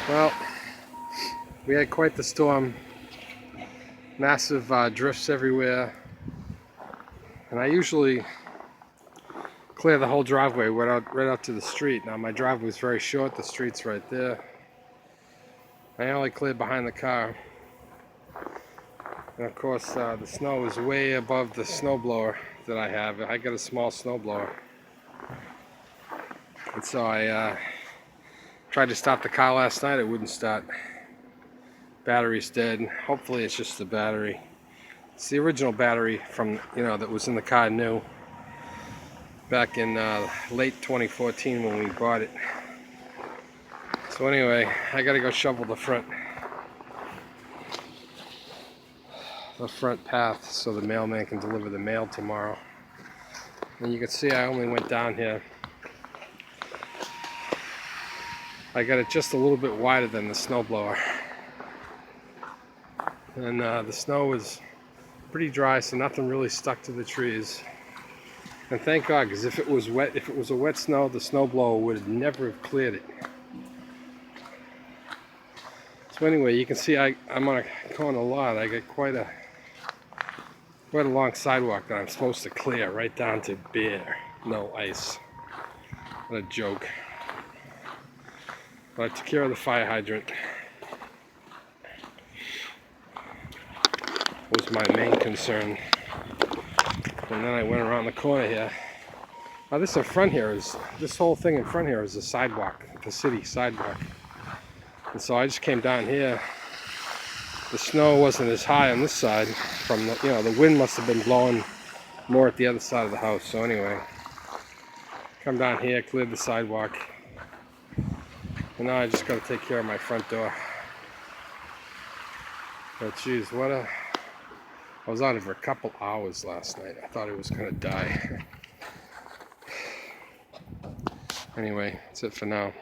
Well, we had quite the storm. Massive drifts everywhere. And I usually clear the whole driveway right out to the street. Now my driveway is very short, the street's right there. I only cleared behind the car. And of course the snow is way above the snowblower that I have. I got a small snowblower. And so I tried to stop the car last night, it wouldn't start. Battery's dead. Hopefully it's just the battery. It's the original battery from, that was in the car new back in late 2014 when we bought it. So anyway, I gotta go shovel the front path so the mailman can deliver the mail tomorrow. And you can see I only went down here. I got it just a little bit wider than the snowblower. And the snow was pretty dry, so nothing really stuck to the trees. And thank God, because if it was a wet snow, the snowblower would never have cleared it. So anyway, you can see I'm on a corner lot. I got quite a long sidewalk that I'm supposed to clear right down to bare, no ice. What a joke. But I took care of the fire hydrant. Was my main concern. And then I went around the corner here. Now this whole thing in front here is a sidewalk, the city sidewalk. And so I just came down here. The snow wasn't as high on this side from the wind must have been blowing more at the other side of the house. So anyway, come down here, cleared the sidewalk. And now I just got to take care of my front door. But geez, I was out for a couple hours last night. I thought I was gonna die. Anyway, that's it for now.